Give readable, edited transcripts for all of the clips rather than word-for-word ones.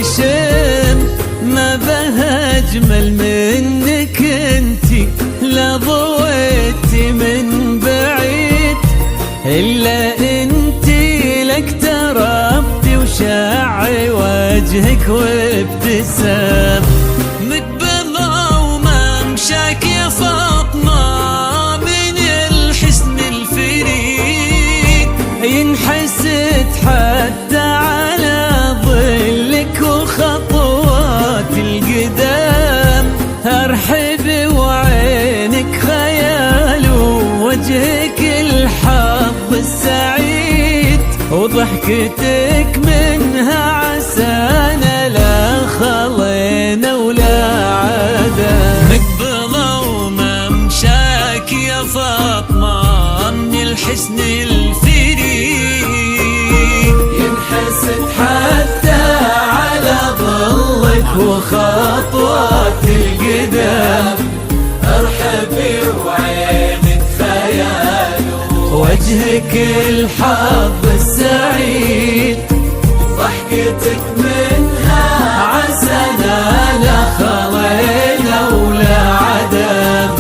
ينرشم، ما بها أجمل منك انتي، لا ضويتي من بعيد إلا انتي، لك تربتي وشاعي وجهك وابتسام. مقبلة وممشاك يا فاطمة من الحسن الفريد، ينحسد حتى على ظلك وخطوات القدام. ارحب وعينك خيال ووجهك الحظ السعيد، وضحكتك منها عسانا لا خلينا ولا عدا. مقبلة وممشاك يا فاطمة من الحسن الفريد، ينحسد حتى على ظلك وخطوات القدام. ارحبي وعينك خيال وجهك الحظ السعيد، ضحكتك منها عسنا لا خلينا ولا عدم.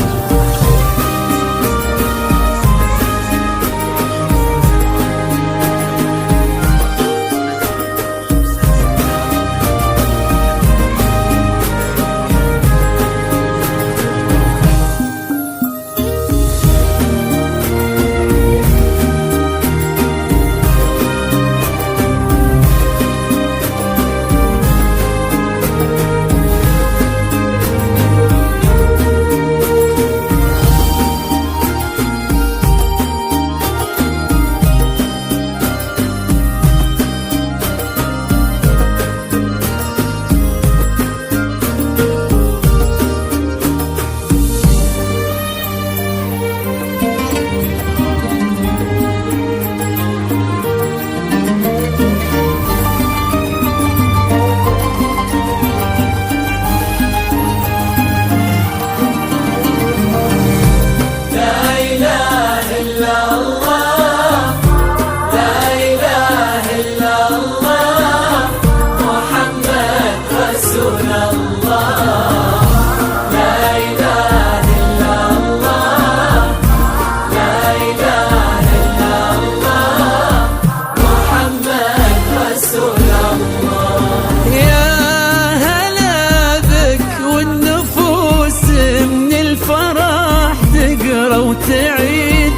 وتعيد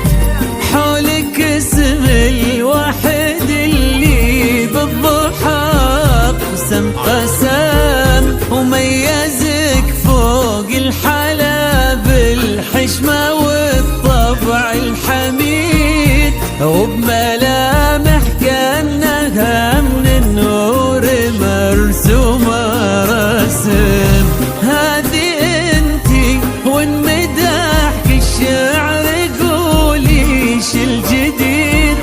حولك اسم الواحد اللي بالضحى قسم قسم، وميزك فوق الحلا بالحشمة والطبع الحميد، وبملامح كأنها من النور مرسومة رسم. هذه انتي وانمدحك الشعر قولي ايش الجديد،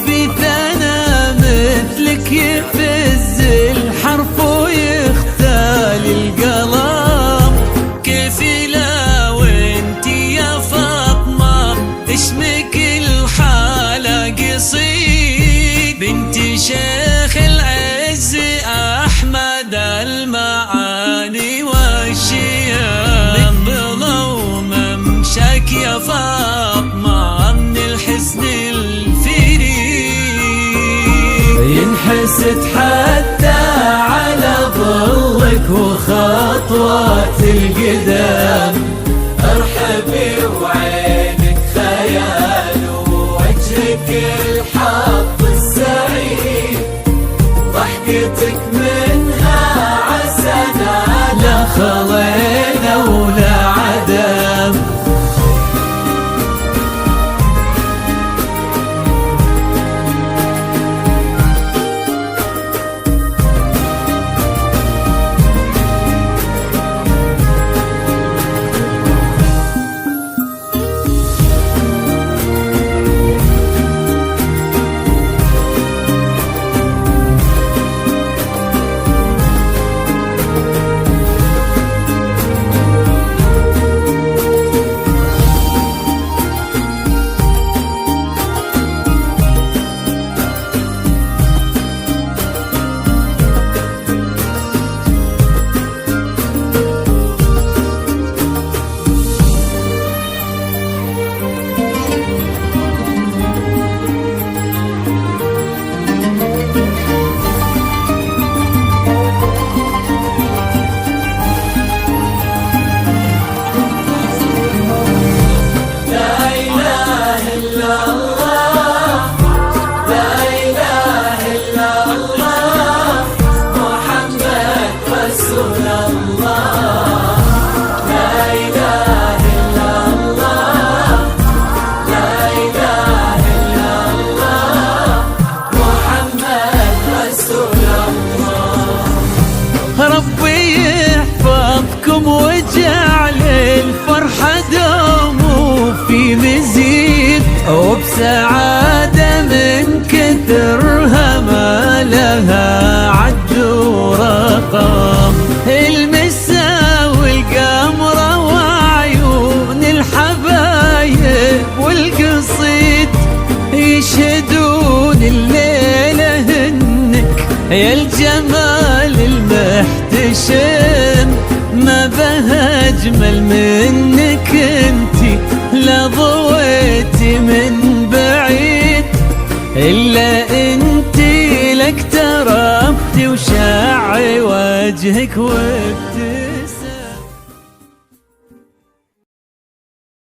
في ثنا مثلك يفز الحرف ويختال القلم. كيف لا وانتي يا فاطمة اسمك الحالة قصيد، بنتي شيخ العز أحمد المعاني والشيام. مقبلة وممشاك يا فاطمة من الحسن الفريد، ينحسد حتى على ظلك وخطوات القدام. ارحبي وعينك خيال ووجهك الحظ السعيد، ضحكتك منها عسنا لا خلينا ولا عدم. ربي يحفظكم وجعل الفرحة دوم وفي مزيد، وبسعادة من كثرها ما لها عد ورقم. المسا والقمرة وعيون الحبايب والقصيد يشهدون الليلة هنك يا الجمال المحتشم. ما بها أجمل منك انتي، لا ضويتي من بعيد إلا انتي لك تربتي وشاعي وجهك وابتسامتي.